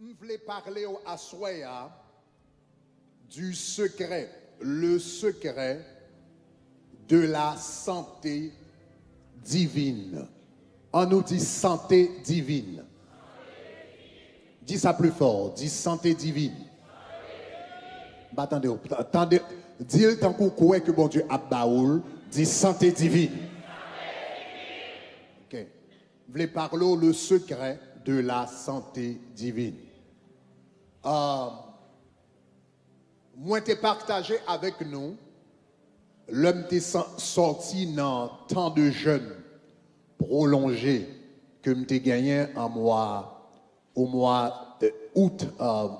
Je voulais parler à Soya du secret, le secret de la santé divine. On nous dit santé divine. Dis ça plus fort, dis santé divine. Bah, attendez, dis tant qu'on croit que bon Dieu a baoul, dis santé divine. Ok. Je voulais parler le secret de la santé divine. Moi, t'ai partagé avec nous, l'homme t'est sorti dans tant de jeûne prolongé que m'était gagné au mois d'août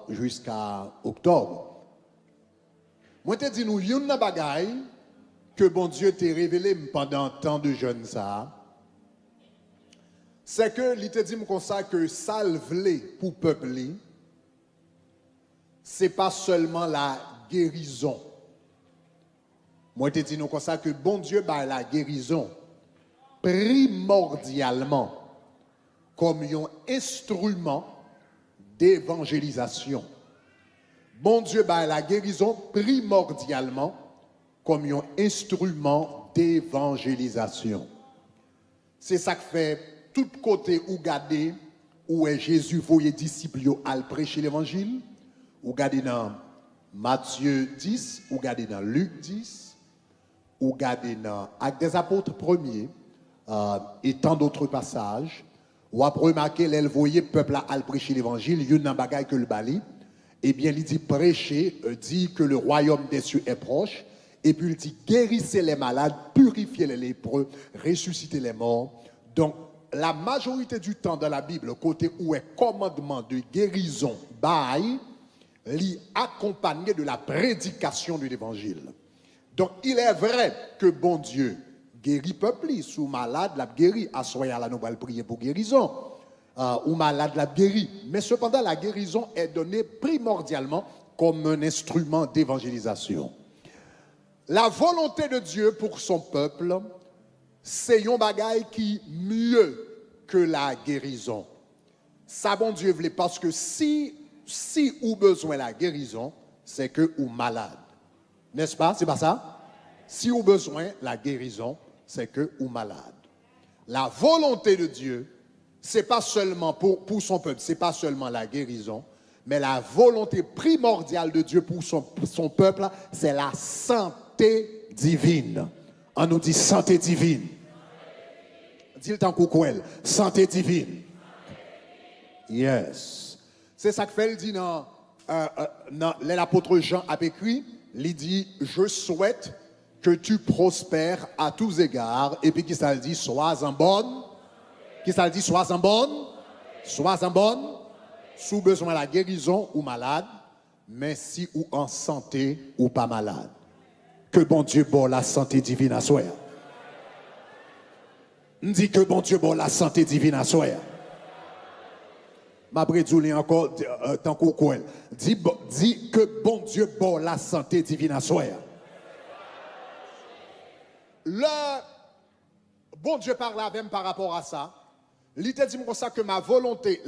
jusqu'à octobre. Moi, t'ai dit nous, yon nan bagay que bon Dieu t'a révélé pendant tant de jeûne ça. C'est que il te dit comme ça que salvelé pour peupler, c'est pas seulement la guérison. Moi, je te dis nous comme ça que bon Dieu bah la guérison primordialement comme un instrument d'évangélisation. Bon Dieu bah la guérison primordialement comme un instrument d'évangélisation. C'est ça que fait tout côté où garder où est Jésus voyait disciples à prêcher l'évangile. Ou regardez dans Matthieu 10, ou regardez dans Luc 10, ou regardez dans Actes des Apôtres 1er, et tant d'autres passages, ou après remarquer, elle voyait le peuple à prêcher l'évangile, il y a un bagage que le bali, et bien il dit prêcher, dit que le royaume des cieux est proche, et puis il dit guérissez les malades, purifiez les lépreux, ressuscitez les morts. Donc, la majorité du temps dans la Bible, côté où est commandement de guérison, bail, accompagné de la prédication de l'évangile. Donc, il est vrai que bon Dieu guérit peuple, sous malade, l'a guéri. À Soya, là, nous allons prier pour guérison. Ou malade, l'a guéri. Mais cependant, la guérison est donnée primordialement comme un instrument d'évangélisation. La volonté de Dieu pour son peuple, c'est un bagage qui mieux que la guérison. Ça, bon Dieu voulait, parce que si ou besoin la guérison, c'est que ou malade. N'est-ce pas? C'est pas ça? Si ou besoin la guérison, c'est que ou malade. La volonté de Dieu, c'est pas seulement pour son peuple, c'est pas seulement la guérison, mais la volonté primordiale de Dieu pour son peuple, c'est la santé divine. On nous dit santé divine. Dis-le tant qu'ouquel, santé divine. Yes. C'est ça que fait, il dit dans l'apôtre Jean a écrit, il dit, je souhaite que tu prospères à tous égards, et puis qui ça dit, sois en bonne, qui ça dit, sois en bonne, sous besoin de la guérison ou malade, mais si ou en santé ou pas malade. Que bon Dieu bon la santé divine à soi. On dit que bon Dieu bon la santé divine à soi. Ma brédouli encore, tant qu'on quoi. Dis que bon Dieu bon la santé divine à soi. Le bon Dieu parle avec moi par rapport à ça. Il te dit comme ça que ma volonté,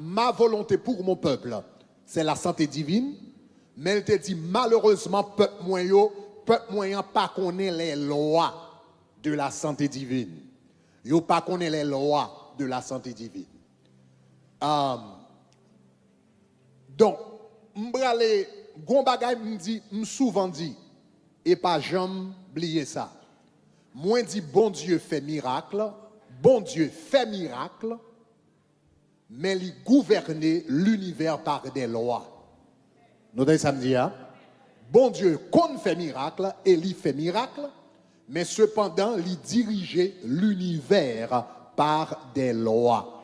ma volonté pour mon peuple, c'est la santé divine. Mais il te dit malheureusement, peuple moyen pas connaît les lois de la santé divine. Yo pas connaît les lois de la santé divine. Donc, m'brale, gon bagay souvent dit, et pas jamais oublier ça. Moi dit, bon Dieu fait miracle, mais il gouverne l'univers par des lois. Nous avons samedi, hein? Bon Dieu qu'on fait miracle, et il fait miracle, mais cependant, il dirige l'univers par des lois.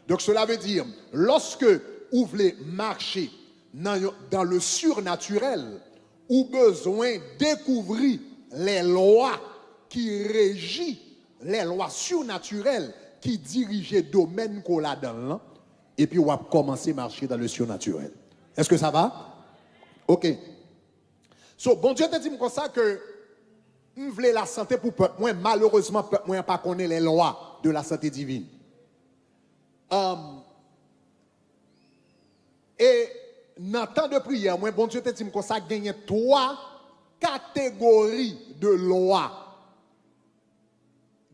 Donc cela veut dire, lorsque vous voulez marcher dans le surnaturel, vous avez besoin de découvrir les lois qui régissent, les lois surnaturelles qui dirigent le domaine qu'on a dans l'an, et puis vous allez commencer à marcher dans le surnaturel. Est-ce que ça va? Ok. So, bon Dieu te dit comme ça que vous voulez la santé pour peuple. Moi, malheureusement, peuple, moi, pas connaît les lois de la santé divine. dans temps de prière, moi, bon Dieu te dit que ça gagne 3 catégories de loi.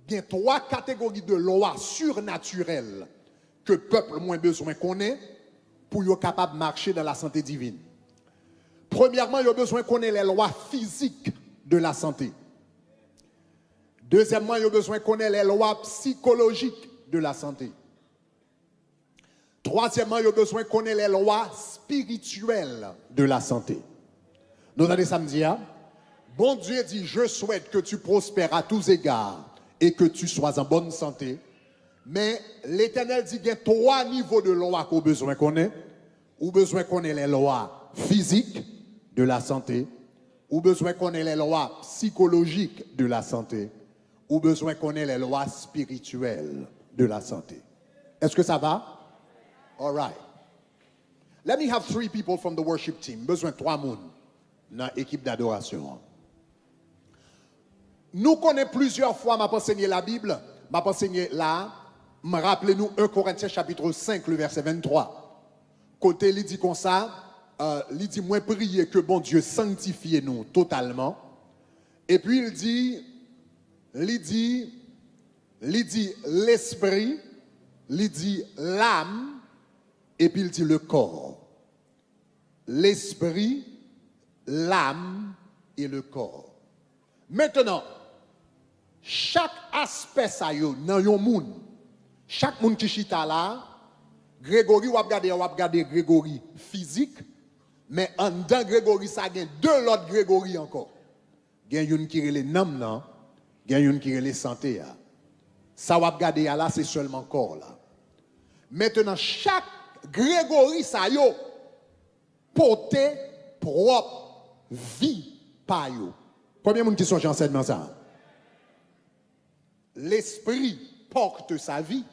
Il y a 3 catégories de lois surnaturelles que le peuple moins besoin connaît pour être capable de marcher dans la santé divine. Premièrement, il a besoin de connaître les lois physiques de la santé. Deuxièmement, il a besoin de connaître les lois psychologiques de la santé. Troisièmement, il a besoin de connaître les lois spirituelles de la santé. Nous allons samedi, bon Dieu dit, je souhaite que tu prospères à tous égards et que tu sois en bonne santé. Mais l'Éternel dit qu'il y a 3 niveaux de lois qu'on a besoin de connaître. Ou besoin de connaître les lois physiques de la santé, ou besoin de connaître les lois psychologiques de la santé, ou besoin de connaître les lois spirituelles de la santé. Est-ce que ça va? All right. Let me have 3 people from the worship team. Besoin de 3 personnes dans l'équipe d'adoration. Nous connaissons plusieurs fois, m'a enseigné la Bible, m'a enseigné là, me rappelez-nous 1 Corinthiens chapitre 5, le verset 23. Côté, il dit comme ça, il dit, moi prier que bon Dieu sanctifie nous totalement. Et puis il dit l'esprit, il dit l'âme, et puis il dit le corps. L'esprit, l'âme et le corps. Maintenant, chaque aspect ça yo dans yon moun, chaque moun qui chita là, Grégory ou regarder Grégory physique, mais en dedans Grégory ça gagne 2 autres Grégory encore. Gagne une qui relè nam nan, gagne une qui relè santé ya. Ça ou regarder là c'est seulement corps là. Maintenant chaque Grégory ça yo porte propre vie pa yo. Combien de monde qui sont enseignement ça? L'esprit porte sa vie,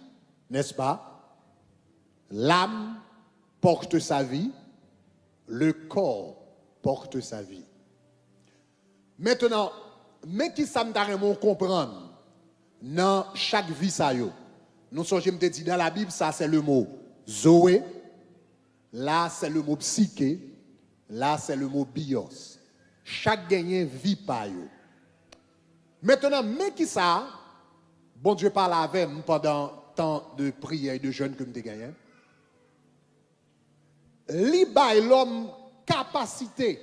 n'est-ce pas? L'âme porte sa vie, le corps porte sa vie. Maintenant, mais qui ça me comprendre dans chaque vie ça yo? Nous sommes je me dit dans la Bible ça c'est le mot zoé, là c'est le mot psyché, là c'est le mot bios. Chaque gagnant vie par yo. Maintenant, mais qui ça? Bon Dieu parle avec moi pendant tant de prières et de jeûnes que je gagné. Li bay l'homme capacité.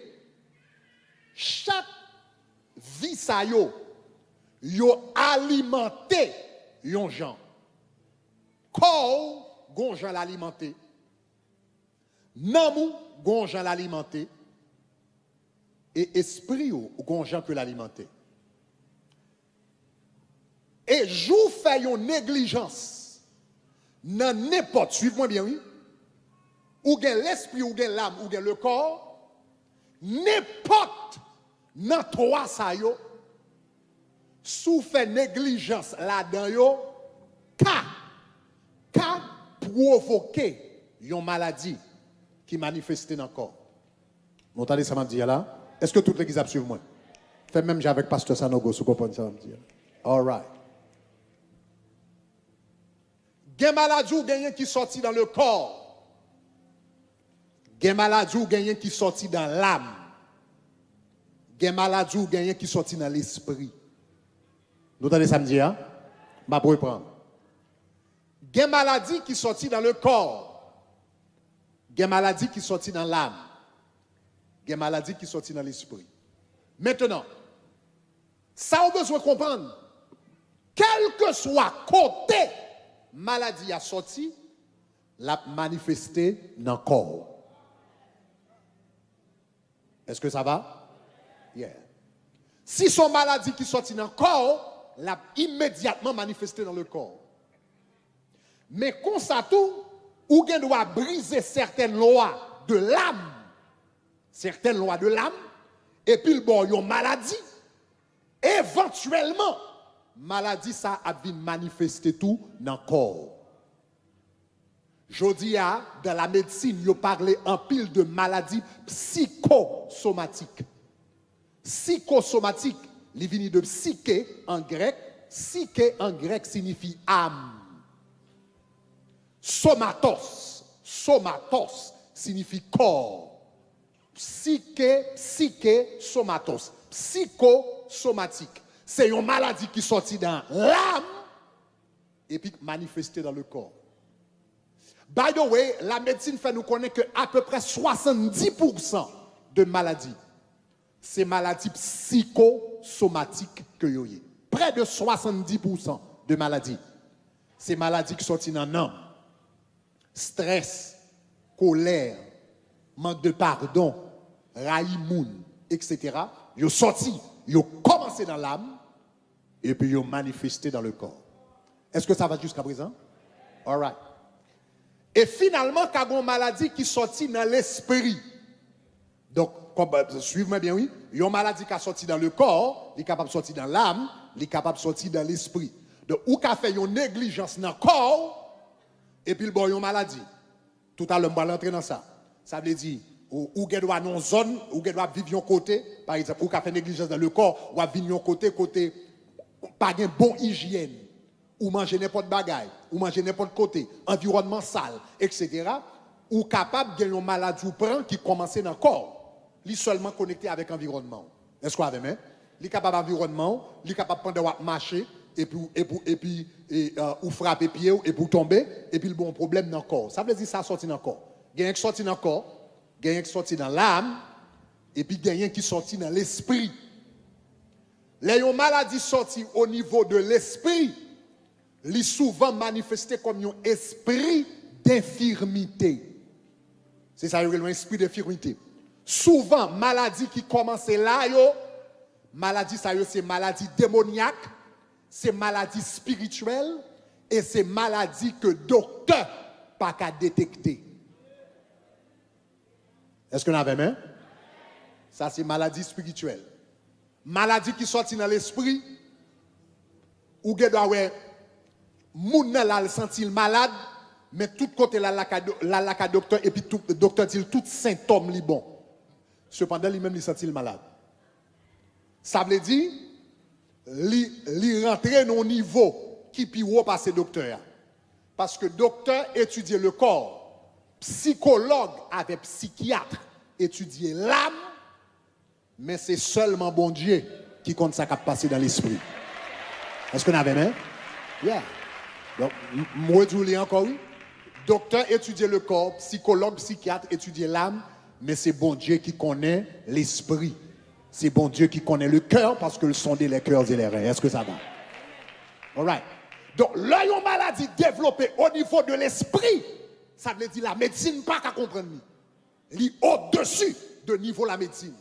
Chaque vie sa yo alimenté yon gens. Corps gon gens l'alimenté. Namou gon gens l'alimenté. Et esprit gon gens que l'alimenter. Et jou fait une négligence dans n'importe, suivez-moi bien, oui, ou gen l'esprit, ou gen l'âme, ou gen le corps, n'importe dans 3 ça yo, sous fait négligence là-dedans yo, ka provoquer une maladie qui manifeste dans le corps. Vous entendez ça m'a dit là? Est-ce que toute l'église a suivi moi? Fait même j'ai avec pasteur Sanogo, vous comprenez ça m'a dit. All right. Gen maladie ou gen qui sorti dans le corps. Gen maladie ou gen qui sorti dans l'âme. Gen maladie ou gen qui sorti dans l'esprit. Nous entendez samedi hein? Ma pour prendre. Gen maladie qui sorti dans le corps. Gen maladie qui sorti dans l'âme. Gen maladie qui sorti dans l'esprit. Maintenant, ça on besoin de comprendre. Quel que soit côté maladie a sorti, l'a manifesté dans le corps. Est-ce que ça va? Yeah. Si son maladie qui sorti dans le corps, l'a immédiatement manifesté dans le corps. Mais comme ça tout, ou gen doit briser certaines lois de l'âme, certaines lois de l'âme, et puis le bon yon maladie, éventuellement, maladie ça a bien manifesté tout dans le corps. Jodi a dans la médecine, yo parlé en pile de maladies psychosomatiques. Psychosomatique, il vient de psyché en grec. Psyché en grec signifie âme. Somatos signifie corps. psychosomatos. Psychosomatique. C'est une maladie qui sortit dans l'âme et puis manifestée dans le corps. By the way, la médecine fait nous connaître qu'à peu près 70% de maladies, c'est maladies psychosomatiques que vous avez. Près de 70% de maladies, c'est maladies qui sortent dans l'âme. Stress, colère, manque de pardon, raïmoun, etc. Ils sont sortis, ils ont commencé dans l'âme et puis ils ont manifesté dans le corps. Est-ce que ça va jusqu'à présent? All right. Et finalement, il y a une maladie qui sortit dans l'esprit. Donc, suivez-moi bien, oui. Il y a une maladie qui a sorti dans le corps, il est capable de sortir dans l'âme, il est capable de sortir dans l'esprit. Donc, ou qu'a fait une négligence dans le corps, et puis il y a une maladie. Tout à l'heure, on va rentrer dans ça. Ça veut dire, ou doit dans une zone, ou doit vivre un côté, par exemple, ou qu'a fait négligence dans le corps, ou vivre un côté, pas de bonne hygiène. Ou manger n'importe bagaille, ou manger n'importe côté, environnement sale, etc. Ou capable de une maladie ou prend qui commence dans le corps. Il est seulement connecté avec l'environnement. Est-ce qu'on a même? Il est capable d'environnement, il est capable de marcher, et puis ou frapper pied, et pour tomber, et puis le bon problème dans le corps. Ça veut dire que ça sorti dans le corps. Il y a un qui sorti dans le corps, il y a un qui sorti dans l'âme, et puis il y a un qui sorti dans l'esprit. Les maladies sorties au niveau de l'esprit, li souvent manifesté comme un esprit d'infirmité. C'est ça, un esprit d'infirmité. Souvent, maladie qui commence là, maladie ça c'est maladie démoniaque, c'est maladie spirituelle et c'est maladie que docteur pas qu'à détecter. Est-ce qu'on avait même? Ça c'est maladie spirituelle. Maladie qui sortit dans l'esprit ou que doit moun là le sentit malade mais tout côté là la docteur et puis tout docteur dit tout symptôme li bon. Cependant lui-même il sentit malade. Ça veut dire li rentrer dans un niveau qui puis haut passer docteur. Parce que docteur étudie le corps, psychologue avec psychiatre étudie l'âme, mais c'est seulement bon Dieu qui compte ça qui passer dans l'esprit. Est-ce qu'on avait même? Yeah. Donc, moi, je dis encore, oui. Docteur étudie le corps, psychologue, psychiatre étudie l'âme, mais c'est bon Dieu qui connaît l'esprit. C'est bon Dieu qui connaît le cœur parce que le sondé les cœurs et les reins. Est-ce que ça va? All right. Donc, là, il y a une maladie développée au niveau de l'esprit. Ça veut dire la médecine pas qu'à comprendre. Il est au-dessus de niveau la médecine.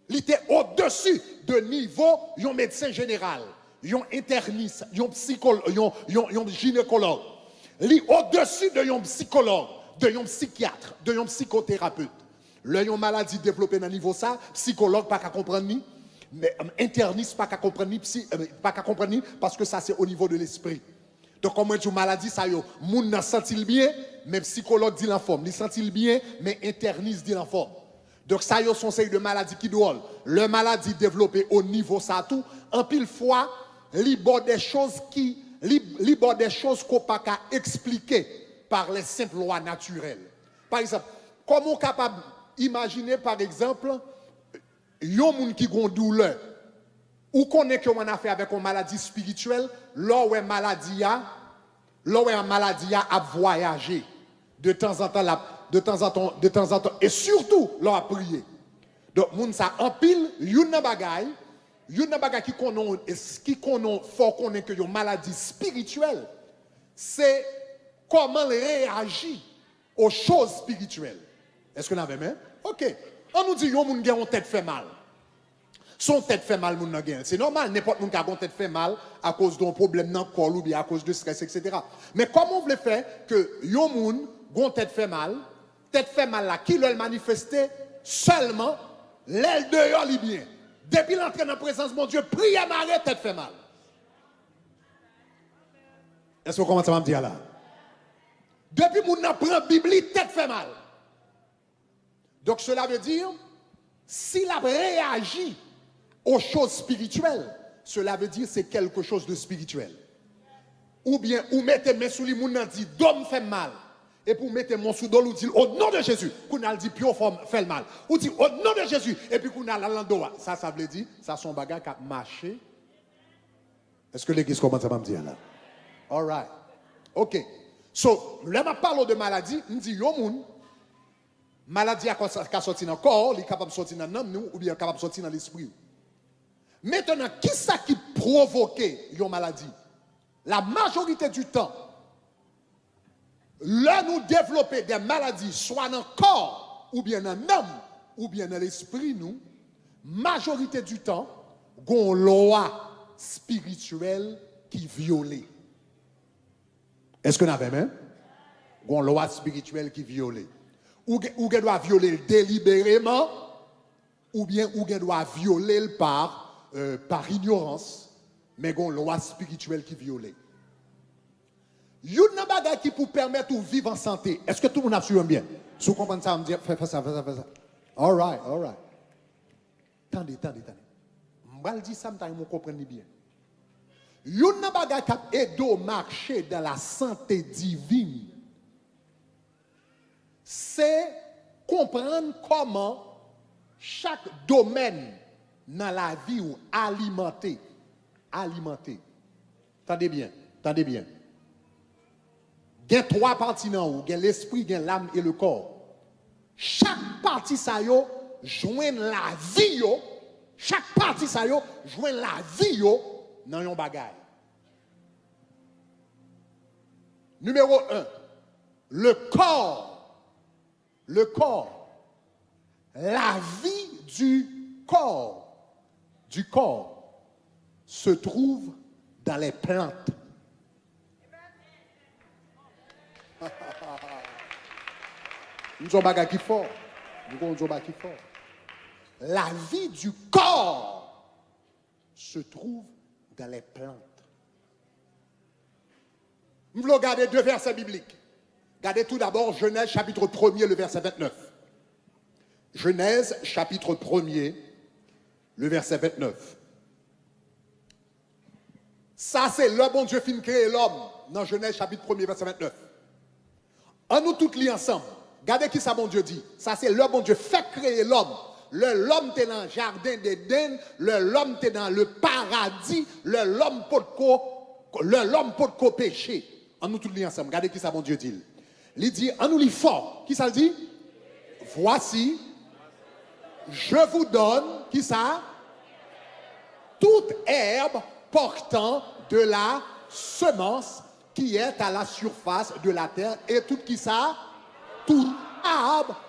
Il était au-dessus de niveau un médecin général, un interniste, un psychologue, un gynécologue. Il est au-dessus de un psychologue, de un psychiatre, de un psychothérapeute. Là, il y a une maladie développée dans le niveau ça, psychologue pas qu'à comprendre ni, mais interniste pas qu'à comprendre ni, pas qu'à comprendre ni, parce que ça c'est au niveau de l'esprit. Donc comme une maladie ça yo, moun nan senti bien, mais psychologue dit la forme, il senti bien, mais interniste dit la forme. Donc ça yo son série de maladies qui drôle. Le maladie développée au niveau ça tout, en pile fois, li bon des choses qui li bon des choses qu'on pas qu'à expliquer par les simples lois naturelles. Par exemple, comment on capable imaginer par exemple yon moun qui gon douleur ou connaît que on a fait avec une maladie spirituelle, là où une maladie a voyagé de temps en temps, et surtout là à prier. Donc moun ça en pile yon bagay qui connaît faut connaît que une maladie spirituelle, c'est comment réagir aux choses spirituelles. Est-ce qu'on avait même? OK. On nous dit yon moun gen tête fait mal. Son tête fait mal, moun nan gen. C'est normal, n'importe moun qui a une tête fait mal à cause d'un problème dans le corps ou bien à cause de stress, etc. Mais comment on veut faire que yon moun gon tête fait mal là, qui le manifester seulement l'aile dehors li bien. Depuis l'entrée dans la présence de mon Dieu, prie à marrer, tête fait mal. Est-ce que vous commencez à me dire là? Depuis moun nan prend Bible, tête fait mal. Donc cela veut dire, s'il a réagi aux choses spirituelles, cela veut dire c'est quelque chose de spirituel. Ou bien, ou mettez mes sous les moun nan dit, d'homme fait mal. et pour mettre mon sous d'eau, ou dit au nom de Jésus, qu'on a dit pio fait le mal. Ou dit au nom de Jésus, et puis qu'on a la landoa. Ça veut dire, ça son bagage qui a marché. Est-ce que l'église commence à me dire là? All right. OK. So, là, je parle de maladie, je dis, yo moun, maladie qui sorti dans le corps, il est capable de sortir dans l'âme, ou bien capable de sortir dans l'esprit. Maintenant, qui ça qui provoque une maladie? La majorité du temps, là nous développer des maladies, soit dans le corps, ou bien dans l'âme, ou bien dans l'esprit, nous, majorité du temps, gon loi spirituelle qui violée. Est-ce que nous avons même? Gon loi spirituelle qui violée. Ou doit violer délibérément, ou bien ou doit violer par ignorance, mais gon loi spirituelle qui violée. Yon nan bagay qui pour permettre de vivre en santé. Est-ce que tout le monde a suivi bien? Si vous comprenez ça, on me dit, fais ça. All right. Attendez. Je vais dire ça, vous comprenez bien. Yon nan bagay qui aide au marché dans la santé divine, c'est comprendre comment chaque domaine dans la vie ou alimenter. Attendez bien. Il y a trois parties dans vous, il y a l'esprit, il y a l'âme et le corps. Chaque partie ça yo joint la vie yo, chaque partie ça yo joint la vie yo dans yon bagay. Numéro 1, le corps, la vie du corps se trouve dans les plantes. Nous sommes bagay qui fort. La vie du corps se trouve dans les plantes. Nous voulons regarder deux versets bibliques. Regardez tout d'abord Genèse chapitre 1er, le verset 29. Genèse chapitre 1er, le verset 29. Ça, c'est le bon Dieu fin créer l'homme dans Genèse chapitre 1er, verset 29. En nous tous liés ensemble. Regardez qui ça, bon Dieu dit. Ça, c'est le bon Dieu fait créer l'homme. L'homme était dans le jardin d'Éden, l'homme était dans le paradis, l'homme peut pécher. En nous tous liés ensemble. Regardez qui ça, bon Dieu dit. Il dit, en nous les fort. Qui ça le dit? Voici, je vous donne, qui ça? Toute herbe portant de la semence qui est à la surface de la terre, et tout qui ça? Tout arbre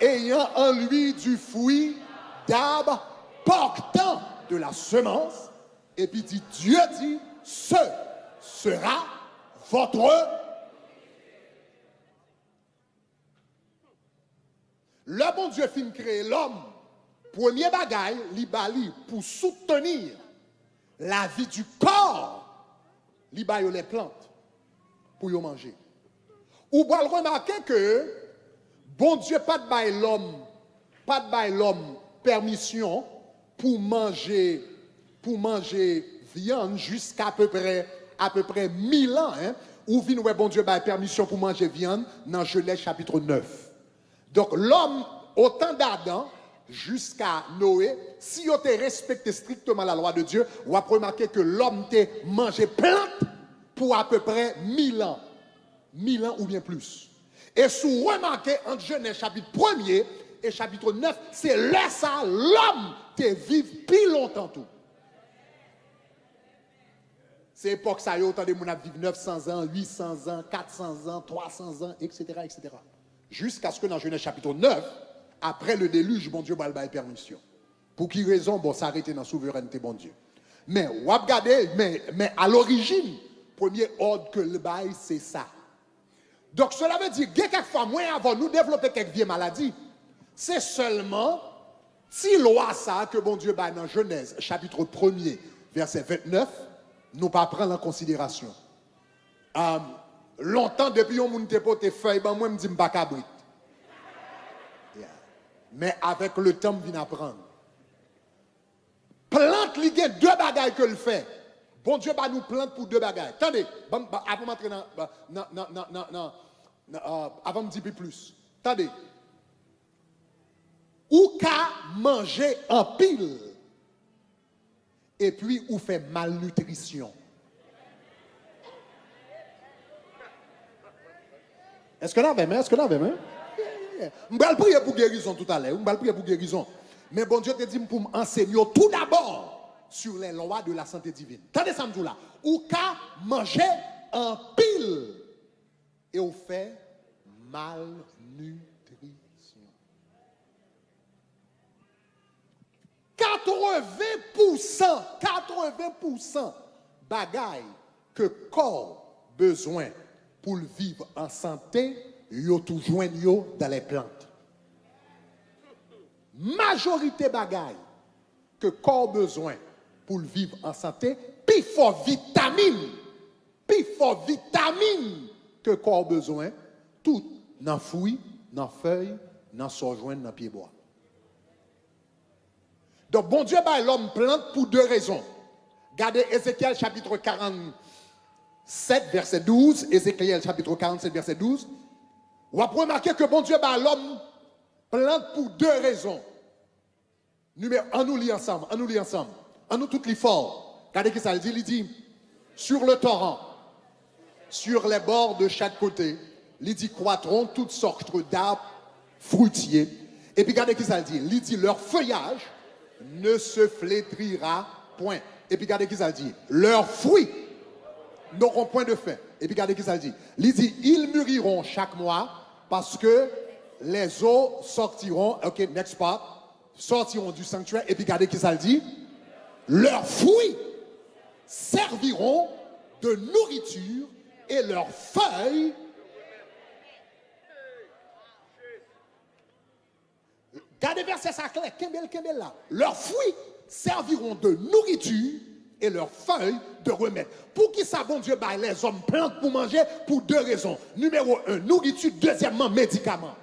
ayant en lui du fruit d'arbre portant de la semence. Et puis dit, Dieu dit, ce sera votre. Le bon Dieu fin créer l'homme. Premier bagaille, li bali pour soutenir la vie du corps, li baille les plantes pour y manger. Ou vous allez remarquer que bon Dieu pas de bail l'homme permission pour manger viande jusqu'à à peu près 1000 ans. Hein, ou vient ouais, bon Dieu bail permission pour manger viande dans Genèse chapitre 9. Donc l'homme au temps d'Adam jusqu'à Noé, si on te respecté strictement la loi de Dieu, on va remarquer que l'homme te mangé plante pour à peu près 1000 ans. 1000 ans ou bien plus. Et si vous remarquez entre Genèse chapitre 1er et chapitre 9, c'est là ça, l'homme te vive plus longtemps tout. C'est l'époque ça, il y a autant de gens qui vivent 900 ans, 800 ans, 400 ans, 300 ans, etc. Jusqu'à ce que dans Genèse chapitre 9, après le déluge, bon Dieu va le permission. Pour qui raison? Bon, s'arrêter dans la souveraineté, bon Dieu. Mais, regardez, mais à l'origine, premier ordre que le bail, c'est ça. Donc, cela veut dire que quelquefois, moins avant nous développer quelques vieilles maladies, c'est seulement si loi ça que bon Dieu bail dans Genèse, chapitre 1er, verset 29, nous pas prendre en considération. Longtemps, depuis qu'on m'a porté feuille, ben moi, je me dis, je ne pas cabrit. Mais avec le temps, je viens apprendre. Plante, il y a deux bagailles que le fait. Bon Dieu, bah nous plante pour deux bagailles. Attendez, avant d'entrer dans Avant de dire plus. Attendez. Ou qu'à manger en pile. Et puis, ou fait malnutrition. Est-ce que là, est-ce que là, je vais prier pour guérison tout à l'heure. Je vais prier pour guérison. Mais bon Dieu te dit pour m'enseigner tout d'abord sur les lois de la santé divine. Attendez ça, me là. Ou qu'à manger en pile. Et on fait malnutrition. 80% bagaille que corps besoin pour vivre en santé, yo toujours dans les plantes. Majorité bagaille que corps besoin pour vivre en santé, puis fort vitamine que corps besoin, tout dans fruits, dans feuilles, dans sojourn, dans pied bois. Donc, bon Dieu, bah, l'homme plante pour deux raisons. Regardez Ézéchiel chapitre 47, verset 12. Ézéchiel chapitre 47, verset 12. On va remarquer que bon Dieu, bah, l'homme plante pour deux raisons. On nous lit ensemble. On nous toutes les forts. Regardez ce que ça dit. Il dit, sur le torrent, sur les bords de chaque côté, il dit, croîtront toutes sortes d'arbres fruitiers. Et puis regardez ce que ça dit. Il dit, leur feuillage ne se flétrira point. Et puis regardez qui ça dit. Leurs fruits n'auront point de fin. Et puis regardez qui ça dit. Il dit, ils mûriront chaque mois parce que les eaux sortiront, ok, next part, sortiront du sanctuaire. Et puis regardez qui ça dit. Leurs fruits serviront de nourriture et leurs feuilles Gardez verset ça clair, Kembel là. Leurs fruits serviront de nourriture et leurs feuilles de remède. Pour qui ça, bon Dieu, bah, les hommes plantent pour manger pour deux raisons. Numéro 1, nourriture. Deuxièmement, médicaments.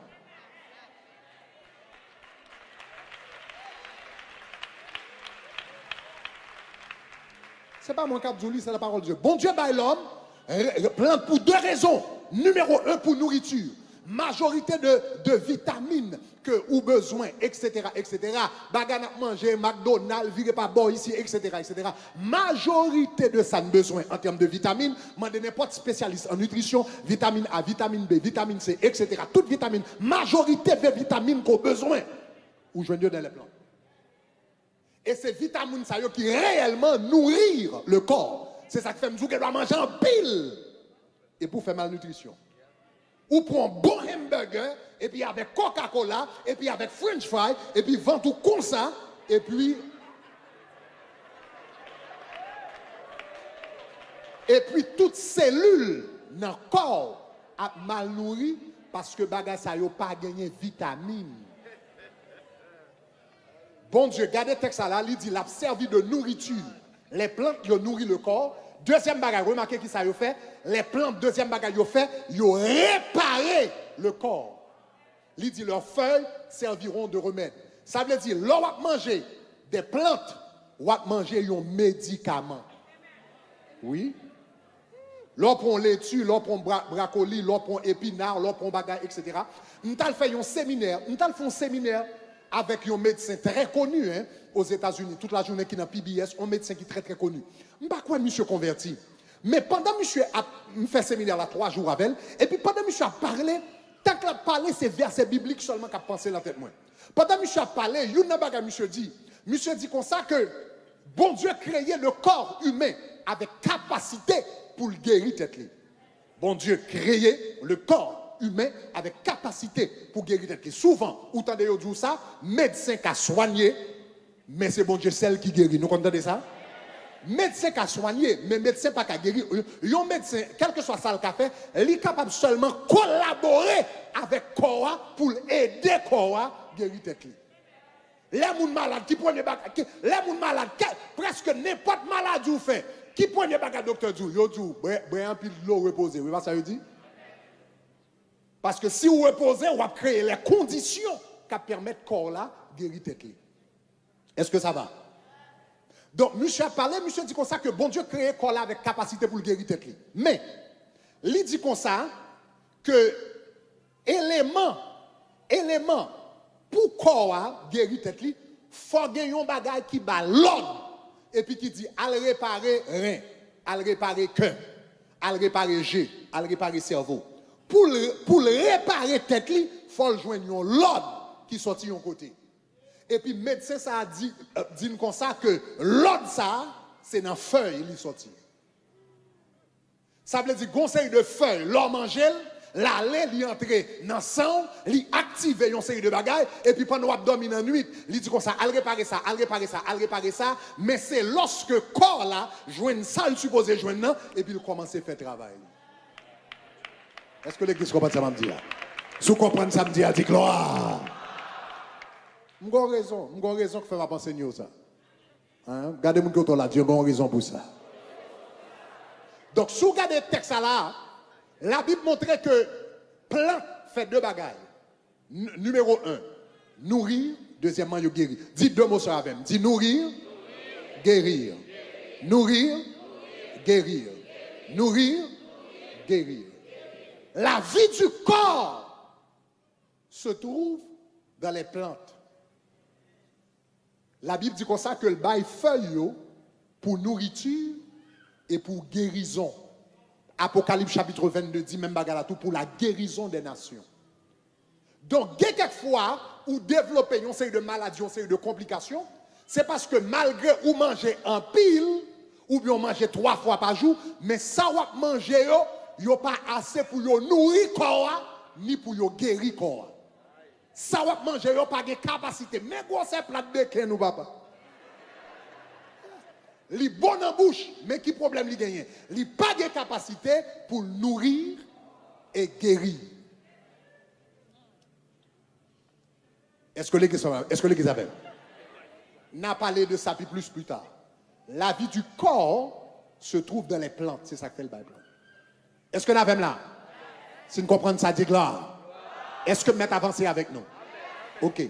C'est pas mon cap Jouli, c'est la parole de Dieu. Bon Dieu, bah, l'homme plante pour deux raisons. Numéro 1, pour nourriture. Majorité de vitamines que ou besoin, etc., etc. Bagana manger, McDonald's, virez pas bon ici, etc., etc. Majorité de ça besoin en termes de vitamines. Mandez n'importe spécialiste en nutrition, vitamine A, vitamine B, vitamine C, etc. Toutes vitamines. Majorité de vitamines qu'on besoin. Ou joignent dans les plantes. Et ces vitamines ça qui réellement nourrir le corps. C'est ça qui fait nous qu'elle doit manger en pile. Et pour faire malnutrition. Ou pour un bon hamburger, et puis avec Coca-Cola, et puis avec French fry, et puis vend tout comme ça, et puis toutes cellules dans le corps a mal nourri parce que bagay ça yo pas gagné vitamine. Bon Dieu, regardez le texte là, il dit l'a servi de nourriture. Les plantes qui ont nourri le corps. Deuxième bagage, remarquez qui ça y fait. Les plantes, deuxième bagage, ils fait, ils ont réparé le corps. Il dit leurs feuilles serviront de remède. Ça veut dire, l'on va manger des plantes, on va manger un médicament. Oui. L'on prend laitue, l'on prend brocoli, l'on prend épinard, l'on prend bagage, etc. Nous avons fait un séminaire, avec un médecin très connu aux États-Unis, toute la journée qui est dans PBS, un médecin qui est très très connu. Je ne sais pas quoi monsieur converti. Mais pendant que monsieur a fait un séminaire là 3 jours avec elle, et puis pendant que monsieur a parlé, tant qu'il a parlé, c'est versets bibliques seulement qu'il a pensé dans la tête. Pendant que monsieur a parlé, il y a un monsieur dit comme ça que bon Dieu a créé le corps humain avec capacité pour le guérir tête. Bon Dieu a créé le corps humain avec capacité pour guérir tête. Souvent, vous entendez dire ça, médecin qui a soigné, mais c'est bon Dieu celle qui guérit. Nous entendez ça? Médecin qui a soigné, mais médecin pas qui a guéri. Un médecin, quel que soit ça le fait, il est capable seulement collaborer avec corps pour aider corps à guérir tête. Les gens malades qui prennent des bagages, les gens malades, presque n'importe maladie vous fait, qui prennent des bagages docteur Djou, yo Djou, un pile de l'eau reposée. Vous voyez ça veut dire? Parce que si vous reposez, on va créer les conditions qui permettent corps là guérir tête. Est-ce que ça va? Donc, monsieur a parlé, monsieur dit comme ça que bon Dieu crée corps là avec capacité pour le guérir tête. Mais, il dit comme ça que élément, pour corps guérir tête li, faut gagner un bagage qui bat l'ordre et puis qui dit al réparer rein, al réparer cœur, al réparer jeu, al réparer cerveau. Pour réparer tête li, faut joindre l'ordre qui sorti un côté. Et puis médecin ça a dit comme ça que l'ordre ça c'est dans feuille il sorti. Ça veut dire conseil de feuille, l'homme manger la lait li entrer dans sang, li activer une série de bagages et puis pendant qu'on dormir dans nuit, li dit comme ça, al réparer ça, al réparer ça, al réparer ça, mais c'est lorsque corps là joine ça, il supposé joindre et puis il commence à faire travail. Est-ce que l'église comprend ça me dit là? Si vous comprenez ça me dit, dit gloire. M'gon raison que fait ma penser ça. Hein? Regardez mon côté là, Dieu a raison pour ça. Donc si vous regardez le texte là, la Bible montre que plante fait deux bagages. Numéro 1, nourrir. Deuxièmement, il guérir. Dis deux mots sur la même. Dis nourrir, guérir. Nourrir, guérir. Nourrir, guérir. La vie du corps se trouve dans les plantes. La Bible dit comme ça que le bail feuille pour nourriture et pour guérison. Apocalypse chapitre 22 dit même bagarre tout pour la guérison des nations. Donc, quelquefois, ou développer une série de maladies, une série de complications, c'est parce que malgré ou manger en pile, ou bien manger 3 fois par jour, mais ça ou manger, yo pas assez pour yo nourrir corps, ni pour yo guérir corps. Ça ou manger, yo pas de capacité. Mais gros c'est plat de béquin nous papa. Li bon en bouche, mais qui problème li gagne? Li pas de capacité pour nourrir et guérir. Est-ce que l'église avait? N'a parlé de ça plus tard. La vie du corps se trouve dans les plantes, c'est ça que fait le Bible. Est-ce que nous avons là? Si nous comprenons ça, dit là. Est-ce que vous avancé avec nous? Ok.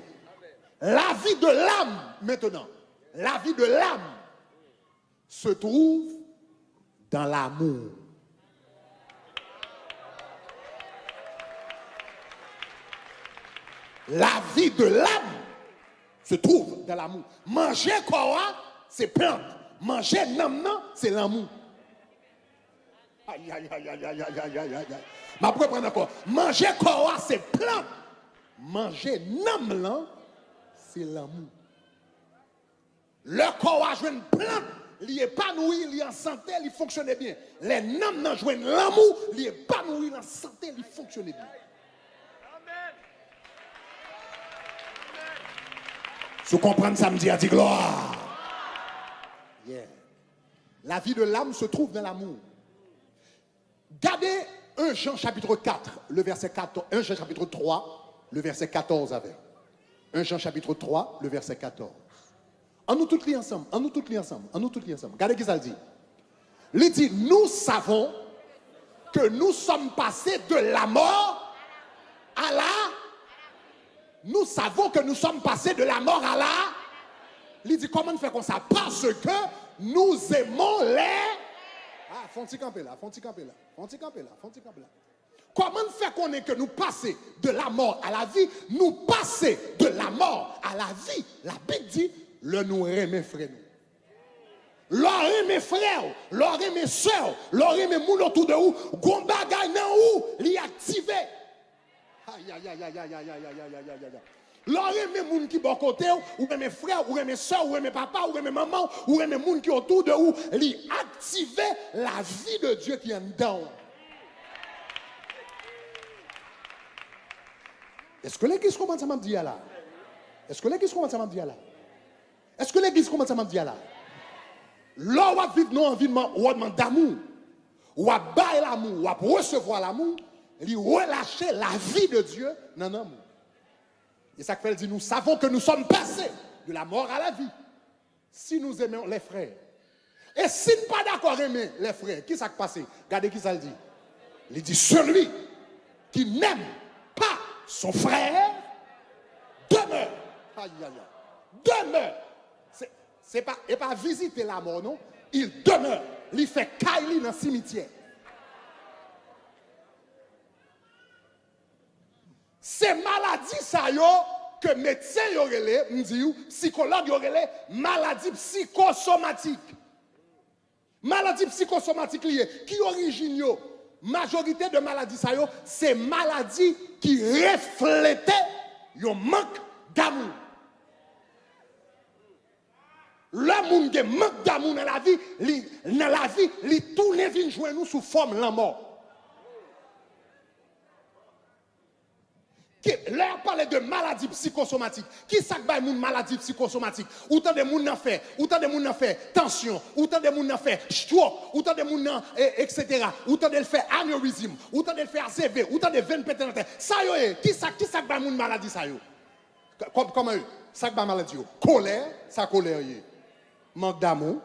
La vie de l'âme, maintenant. La vie de l'âme se trouve dans l'amour. La vie de l'âme se trouve dans l'amour. Manger quoi, c'est plante. Manger nam, c'est l'amour. Aïe, aïe, aïe, aïe, aïe, aïe, aïe, aïe, aïe. Ma prendre encore. Manger quoi, c'est plante. Manger nam, c'est l'amour. Le corps a joué une plante. Il est épanoui, il est en santé, il fonctionne bien. Les nam jouent l'amour, il est épanoui, il est en santé, il fonctionne bien. Si vous comprenez ça, me dit, dit gloire. Yeah. La vie de l'âme se trouve dans l'amour. Gardez 1 Jean chapitre 4, le verset 14, 1 Jean chapitre 3, le verset 14 avec. 1 Jean chapitre 3, le verset 14. En nous tous les ensemble, en nous tous les ensemble, en nous tous les ensemble. Regardez qui ça dit. Il dit, nous savons que nous sommes passés de la mort à la... Nous savons que nous sommes passés de la mort à la... Il dit, comment on fait comme ça? Parce que nous aimons les... Ah, font-ils camper là, font-ils camper là, font-ils camper là, font-ils camper là. Comment on fait qu'on est que nous passons de la mort à la vie? Nous passons de la mort à la vie. La Bible dit, le nous remet frère nous. Leur mes frères, leur mes soeurs, leur mes moun autour de vous, gomba gagne où, l'y activer. Aïe, aïe, aïe, aïe, aïe, aïe, aïe, aïe, aïe, aïe, aïe. L'or mes moun qui bon côté, ou mes frères, ou mes soeurs, ou mes papas, ou mes mamans, ou mes moun qui autour de vous, l'y activer la vie de Dieu qui est dedans. Est-ce que l'église commence à me dire là? Est-ce que l'église commence à me dire là? Est-ce que l'église commence à me dire là? Là, on va vivre nos environnements d'amour, on va bailler l'amour, on va recevoir l'amour, et relâcher la vie de Dieu dans l'amour. Et ça fait dit, nous savons que nous sommes passés de la mort à la vie. Si nous aimons les frères. Et si nous ne sommes pas d'accord aimer les frères, qui s'est passé? Regardez qui ça le dit. Il dit, celui qui n'aime pas son frère demeure. Aïe, aïe, aïe. Demeure. C'est pas visiter la mort, non. Il demeure. Il fait caille dans le cimetière. c'est maladie ça yo que médecin yo relé, m'dit psychologue yo relé maladie psychosomatique. Maladie psychosomatique liée qui origine yo majorité de maladies ça yo c'est maladie qui reflétait un manque d'amour. Le monde qui manque d'amour dans la vie, il tourne vient joindre nous sous forme la mort. Là, on parle de maladie psychosomatique. Qui ça que une maladie psychosomatique? Autant de monde fait, autant de monde fait tension, autant de monde fait stroke, autant de monde etc. Autant de fait anévrisme, autant de fait ACV, autant de veine pétante. Ça yo qui ça que une maladie ça yo? Comment ça que maladie yo? Colère, ça colère yé. Manque d'amour,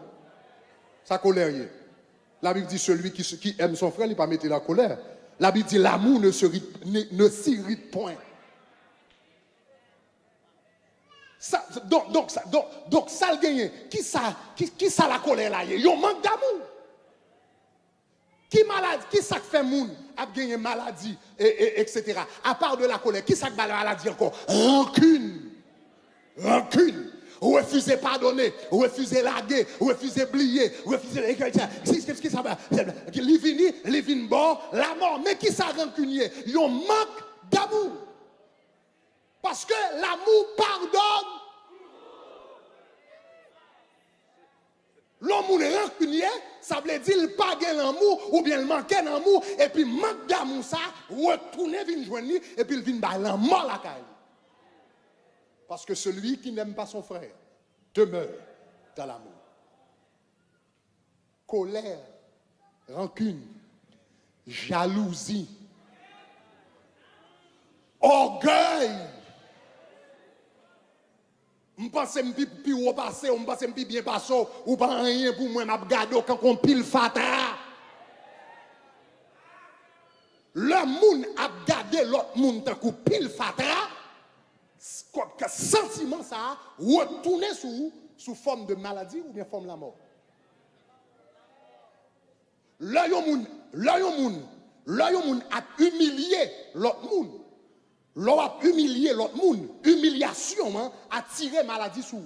ça colère yé. La Bible dit celui qui aime son frère, il pas mettre la colère. La Bible dit l'amour ne s'irrite point. Ça, donc ça le gagne. Qui ça la colère là? Il y a un manque d'amour. Qui ça fait moun a gagné maladie etc. À part de la colère, qui ça la maladie encore? Rancune. Refuser pardonner, refuser laguer, refuser oublier, refuser qu'est-ce qui ça va? Les vins bon, la mort. Mais qui ça rancunier? Il manque d'amour. Parce que l'amour pardonne. L'homme rancunier, ça veut dire qu'il pas l'amour ou bien il manque d'amour et puis manque d'amour ça, retourner vient joindre et puis il vient ba l'amour la caille. Parce que celui qui n'aime pas son frère demeure dans l'amour. Colère, rancune, jalousie, orgueil. Je pense que je suis plus passé, je pense que je suis bien passé, ou pas rien pour moi, je regarde quand on pile fatra. Le monde a gardé l'autre monde tant qu'on pile fatra. Que sentiment ça retourner sous forme de maladie ou bien forme de la mort. Là yon moun a humilié l'autre monde. L'on a humilié l'autre monde. Humiliation a tiré maladie sous.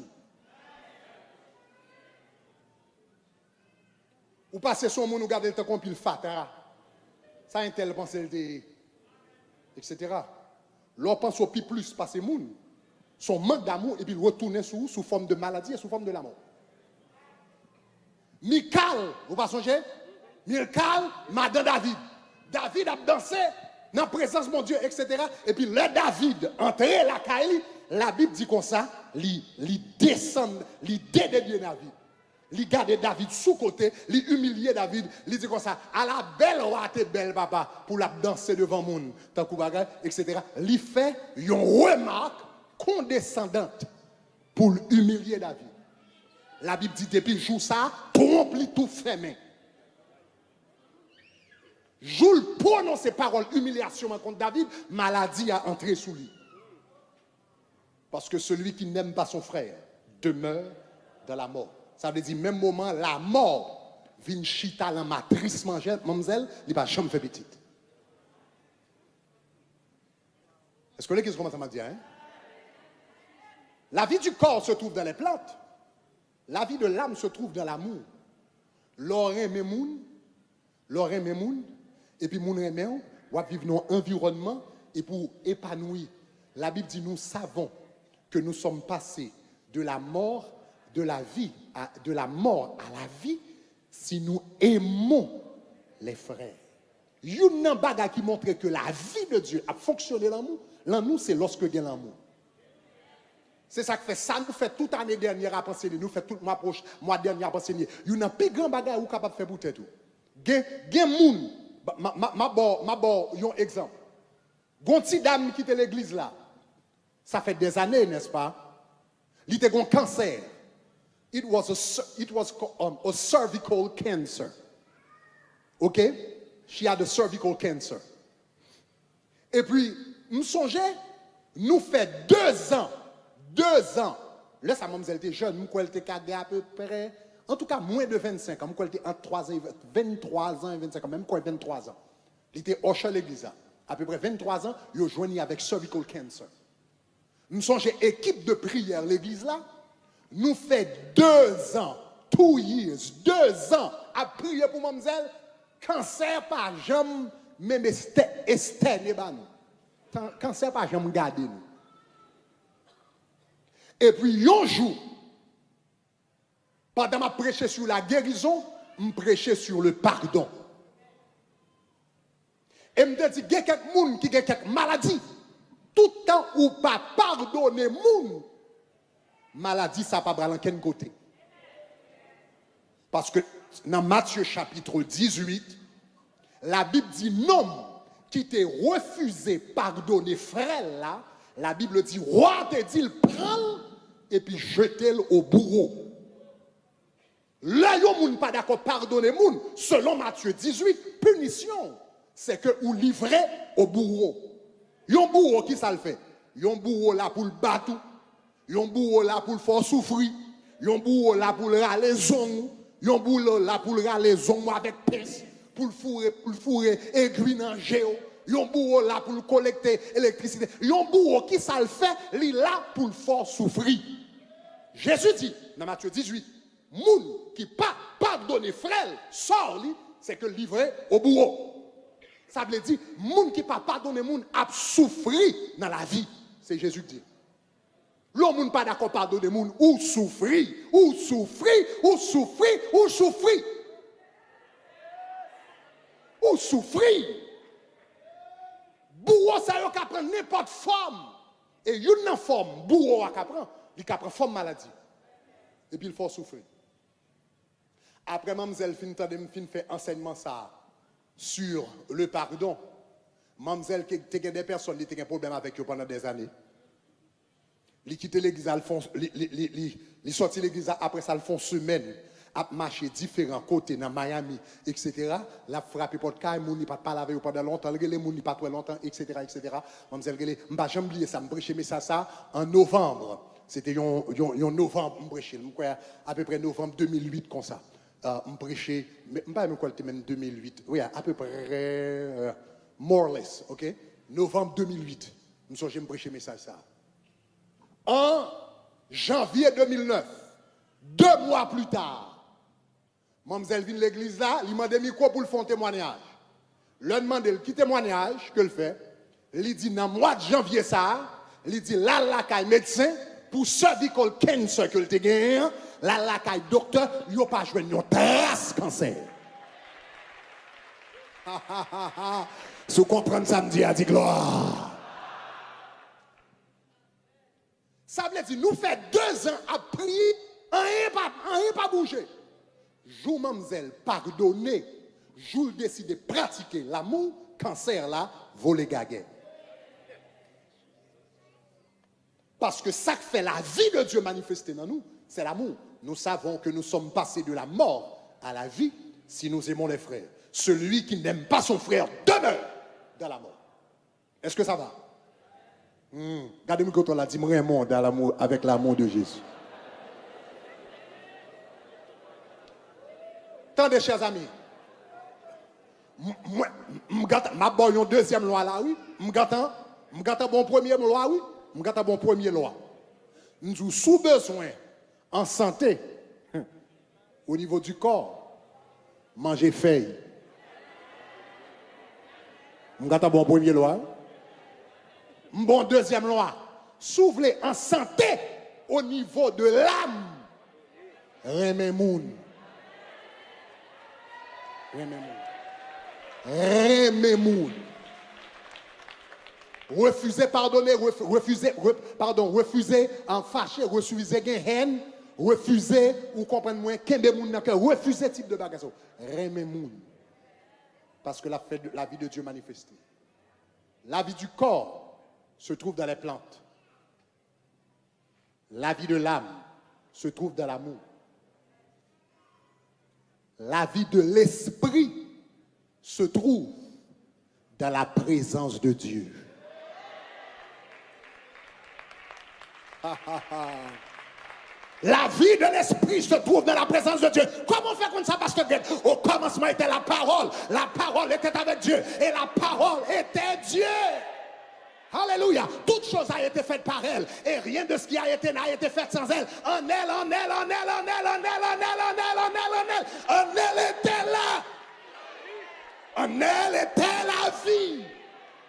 Ou passez son monde ou garder le temps qu'on pile fatra. Ça un tel pensée etc. L'on pense au plus passer monde. Son manque d'amour et puis retourner sous forme de maladie et sous forme de la mort. Michal, vous pas songez? Michal, madame David. David a dansé dans la présence de mon Dieu, etc. Et puis le David, entré la caille, la Bible dit comme ça, il descend, il dédie David. Il garde David sous côté, il humilie David, il dit comme ça, à la belle roi, t'es belle papa, pour la danser devant monde, tant que bagage, etc. Il fait une remarque condescendante pour humilier David. La Bible dit depuis le jour ça, trompe tout fermé. Jour prononce ces paroles humiliation contre David, maladie a entré sous lui. Parce que celui qui n'aime pas son frère demeure dans la mort. Ça veut dire même moment la mort vient chita dans matrice mademoiselle, il va jamais faire petite. Est-ce que vous qu'est-ce commence à me dire hein? La vie du corps se trouve dans les plantes. La vie de l'âme se trouve dans l'amour. L'oreille memoun, et puis moun remen, ou à vivre dans un environnement et pour épanouir. La Bible dit nous savons que nous sommes passés de la mort, de la vie, de la mort à la vie, si nous aimons les frères. Il y a un bagage qui montre que la vie de Dieu a fonctionné dans l'amour. L'amour, c'est lorsque il y a l'amour. C'est ça que fait ça nous fait toute année dernière à penser nous fait tout mois dernier à penser il y a un plus grand bagage ou capable faire pour tout. Gen moun ma bon un exemple. Gon ti dame qui était l'église là. Ça fait des années n'est-ce pas? Il était un cancer. It was a cervical cancer. OK? She had a cervical cancer. Et puis me songeais nous fait 2 ans. Là, sa maman, elle était jeune, elle était à peu près, en tout cas, moins de 25 ans. Elle était entre 23 ans et 25 ans, même quoi, 23 ans. Elle était au chez l'église, à peu près 23 ans, ils ont joint avec cervical cancer. Nous sommes une équipe de prière, l'église là. Nous fait 2 ans, 2 years, 2 ans à prier pour mademoiselle. Cancer par jambe, même Esther Neban. Cancer par jambe garder nous. Et puis un jour, pendant que je prêchais sur la guérison, je prêchais sur le pardon. Et je me dis, il y a quelques gens qui ont quelques maladies. Tout le temps où pas pardonner les gens, maladie, ça ne va pas dans quel côté. Parce que dans Matthieu chapitre 18, la Bible dit non, qui t'a refusé pardonner frère là, la Bible dit, roi te dit, prends et puis jetez-le au bourreau. Là, il n'y a pas d'accord pardonner moun. Selon Matthieu 18, punition, c'est que vous livrez au bourreau. Il y a un bourreau qui ça le fait. Il y a un bourreau là pour le battre. Il y a un bourreau là pour le faire souffrir. Il y a un bourreau là pour le râler zong. Il y a un bourreau là pour le râler zong avec pince. Pour le fourrer aiguille dans le géo. Il y a un bourreau là pour le collecter l'électricité. Il y a un bourreau qui ça le fait. Il est là pour le faire souffrir. Jésus dit, dans Matthieu 18, moun qui pas pardonner frère, sort li, c'est que livré au bourreau. Ça veut dire, moun qui pas pardonner moun a souffri dans la vie. C'est Jésus qui dit. L'homme moun pas d'accord pardonner moun ou souffrir, ou souffrir, ou souffrir, ou souffrir. Ou souffrir. Bourreau ça y a qu'à prendre n'importe forme. Et une forme, bourreau a qu'à prendre, il a qu'à prendre forme maladie. Et puis il faut souffrir. Après, mademoiselle fin fait enseignement ça sur le pardon. Mademoiselle qui a des personnes qui ont un problème avec eux pendant des années. Ils quittent l'église, ils sortent de l'église après ça, ils font semaine à marcher différents côtés dans Miami, etc. La frappe porte caille, moun ni pas parler avec eux pendant longtemps, les moun ni pas trop longtemps, etc., etc. Mademoiselle Gélé, m'pas jamais oublier ça, m'prêcher mais ça en novembre. C'était en novembre, m'prêcher, à peu près novembre 2008 comme ça. M'prêcher, m'pas même quoi le thème 2008. Oui, à peu près more or less, OK? Novembre 2008. M'songe m'prêcher message ça. En janvier 2009, 2 mois plus tard, mademoiselle vient de l'église là, il m'a demandé micro pour le faire un témoignage. Le demandé qui témoignage que le fait, il dit dans le mois de janvier ça, il dit là la caille médecin pour cervical cancer que le te gagné, là la caille docteur, il n'a pas joué une trace cancer. Si vous comprenez ça, me dit à dit gloire. Ça veut dire nous fait 2 ans à prier, rien pas bouger. Jour mademoiselle pardonner, jour décider de pratiquer l'amour, cancer là, voler gaguet. Parce que ça qui fait la vie de Dieu manifestée dans nous, c'est l'amour. Nous savons que nous sommes passés de la mort à la vie si nous aimons les frères. Celui qui n'aime pas son frère demeure dans la mort. Est-ce que ça va? Regardez-moi quand on l'a dit, un monde dans l'amour, avec l'amour de Jésus. Tendez, chers amis. Ma bonne deuxième loi là, oui. M'gata bon premier loi, oui. M'gata bon premier loi. Nous avons sous besoin en santé, au niveau du corps, manger feuille. M'gata bon premier loi. Bon deuxième loi, s'ouvrir en santé au niveau de l'âme. Remè moun. Remè moun. Refuser pardonner, refuser en fâcher, refuser gen haine, refuser ou comprendre moins kembe moun nan cœur, refuser type de bagage. Remè moun. Parce que la vie de Dieu manifestée. La vie du corps se trouve dans les plantes. La vie de l'âme se trouve dans l'amour. La vie de l'esprit se trouve dans la présence de Dieu. La vie de l'esprit se trouve dans la présence de Dieu. Comment faire comme ça, Pasteur Greg? Au commencement était la parole. La parole était avec Dieu. Et la parole était Dieu. Alléluia. Toute chose a été faite par elle. Et rien de ce qui a été n'a été fait sans elle. En elle, en elle, en elle, en elle, en elle, en elle, en elle, en elle, en elle. En elle était là. En elle était la vie.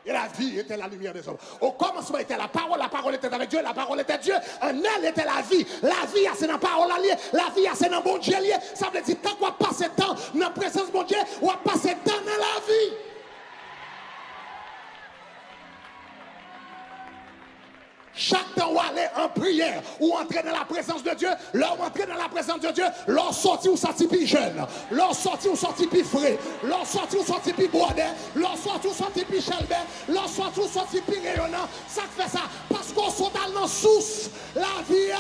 Et la vie était la lumière des hommes. Au commencement était la parole était avec Dieu, la parole était Dieu. En elle était la vie. La vie, c'est dans la parole liée. La vie, c'est dans le bon Dieu lié. Ça veut dire, tant qu'on va passer temps dans la présence de mon Dieu, on va passer temps dans la vie. Chaque temps où aller en prière ou entrer dans la présence de Dieu, leur entrer dans la présence de Dieu, leur sorti ou sorti plus jeune, leur sorti ou sorti plus frais, leur sorti ou sorti plus bordé, leur sorti ou sorti plus chelbé, leur sorti ou sorti plus rayonnant. Ça fait ça parce qu'on sont dans la source, la vie.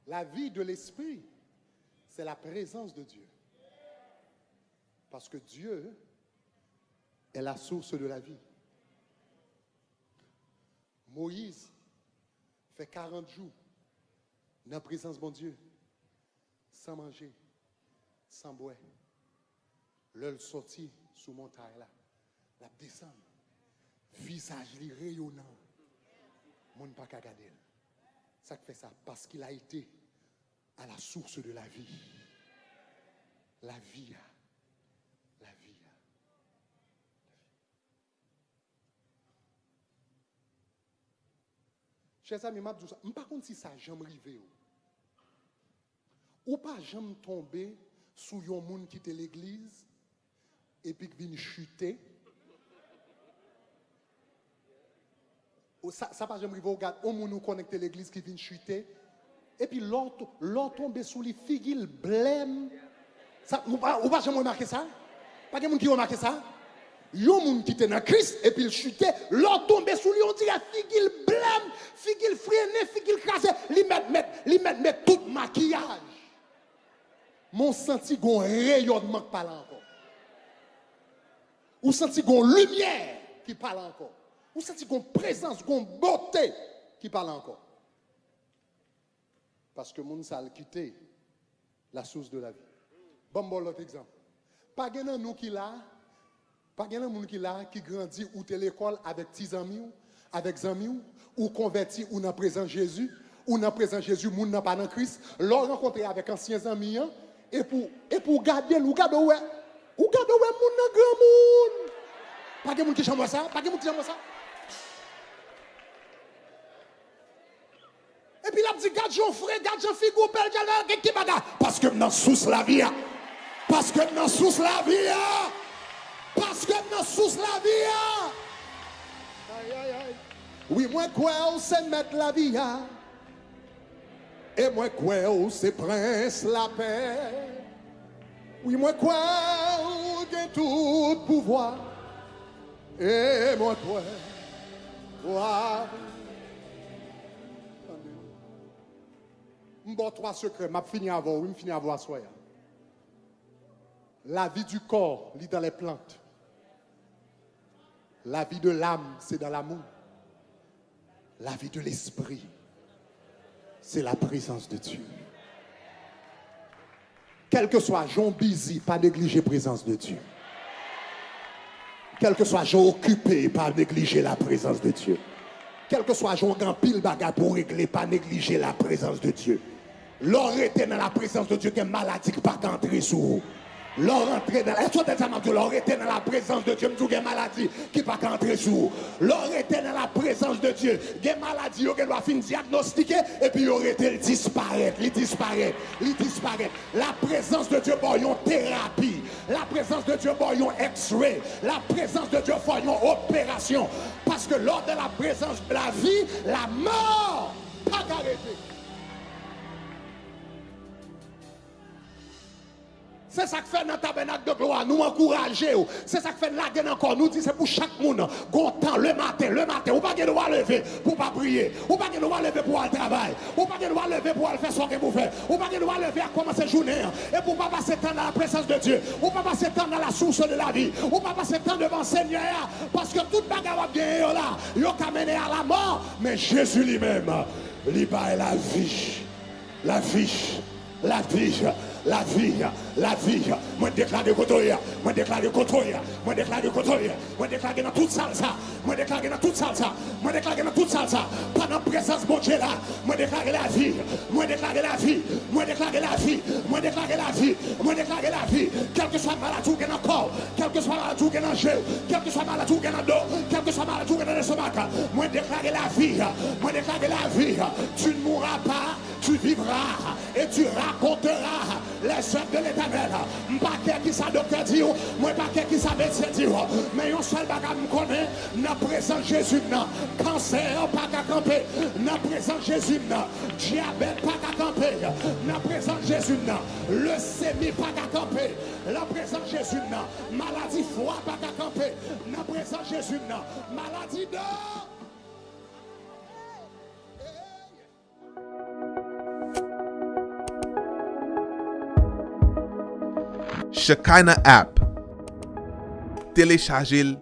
La vie de l'esprit, c'est la présence de Dieu. Parce que Dieu est la source de la vie. Moïse fait 40 jours dans la présence de mon Dieu, sans manger, sans boire. L'heure sorti sous montagne là, la descend, visage li rayonnant, mon pas qu'à garder. Ça fait ça parce qu'il a été à la source de la vie. La vie. La vie. Chers amis, je dis ça. Je ne sais pas si ça n'a jamais arrivé. Ou pas jamais tomber sous un monde qui était l'église et puis qui vient chuter. Ça n'a pas jamais arrivé. Regarde, on nous connecte l'église qui vient chuter. Et puis l'autre tombe sous les figues, blême. Ou pas jamais remarqué ça? Pas de monde qui remarqué ça? Il y a un monde qui était dans Christ et puis il chutait, l'autre tombe sous lui, on dit figues blême, figues freiné, figues crasé, li met tout maquillage. Mon senti gon rayonnement qui parle encore. Ou senti gon lumière qui parle encore. Ou senti gon présence, gon beauté qui parle encore. Parce que moun sal quitté la source de la vie. Bon l'autre exemple. Pas gen nous qui là, pas gen moun qui là qui grandit ou t'es l'école avec petits amis avec amis ou converti ou dans présence Jésus ou dans présence Jésus moun n'a pas dans Christ, l'on rencontré avec anciens amis et pour garder ou garder ouais moun dans grand moun. Pas gen moun qui chambre ça, pas gen moun qui chambre ça. Et puis il a dit, garde Jean frère, garde Jean figure, belle, garde qui bagarre. Parce que dans sous la vie. Parce que dans sous la vie. Parce que dans sous la vie. Aïe, aïe, aïe. Oui, moi, quoi, c'est mettre la vie. Et moi, quoi, c'est prince la paix. Oui, moi, quoi, j'ai tout pouvoir. Et moi, quoi, wow. Bon, trois secrets, je finis à voir, je finis à voir soya. La vie du corps, lit dans les plantes. La vie de l'âme, c'est dans l'amour. La vie de l'esprit, c'est la présence de Dieu. Quel que soit Jean busy, pas négliger la présence de Dieu. Quel que soit Jean occupé, pas négliger la présence de Dieu. Quel que soit Jean grand pile bagarre pour régler, pas négliger la présence de Dieu. L'or était dans la présence de Dieu, qui est maladie qui pas entrer sous vous. L'or entrer dans l'or était dans la présence de Dieu, qui est maladie qui pas entrer sous vous. L'or était dans la présence de Dieu, qui est maladie qui doit finir diagnostiquer et puis il aurait été disparaître, il disparaît. La présence de Dieu pour une thérapie, la présence de Dieu pour une X-ray, la présence de Dieu pour une opération. Parce que lors de la présence de la vie, la mort pas arrêté. C'est ça que fait dans le tabernacle de gloire. Nous encourager. C'est ça que fait la gueule encore. Nous dit c'est pour chaque monde. Gontan le matin. Ou pas de devoir lever pour pas prier. Ou pas de devoir lever pour aller travailler. Ou pas de devoir lever pour aller faire ce que vous faites. Ou pas de devoir lever à commencer la journée. Et pour pas passer temps dans la présence de Dieu. Ou pas passer temps dans la source de la vie. Ou pas passer temps devant le Seigneur. Parce que toute bagarre va bien là. Il a mené à la mort. Mais Jésus lui-même, il est la vie. La vie. La vie, la vie, la vie. Moi déclare côté, moi déclare côté, moi déclare côté, moi déclare dans toute salle ça, moi déclare dans toute salle ça, moi déclare dans toute salle ça. Pendant présence bon Dieu là, moi déclare la vie, moi déclare la vie, moi déclare la vie, moi déclare la vie, moi déclare la vie. Quel que soit maladie qui est dans le corps, quel que soit maladie qui est dans le jeu, quel que soit maladie qui est dans le dos, quel que soit maladie qui est dans le stomac, moi déclare la vie, moi déclare la vie. Tu ne mourras pas, tu vivras et tu raconteras les œuvres de l'Éternel. Pas qui ça docteur dit, moi pas qui ça médecin dit, mais un seul bagage me connaît, dans présence Jésus, cancer pas qu'à camper, dans présence Jésus, diabète pas qu'à camper, dans présence Jésus, leucémie pas qu'à camper, dans présence Jésus, maladie froid pas qu'à camper, dans présence Jésus, maladie de Shekinah app. Téléchargez-le.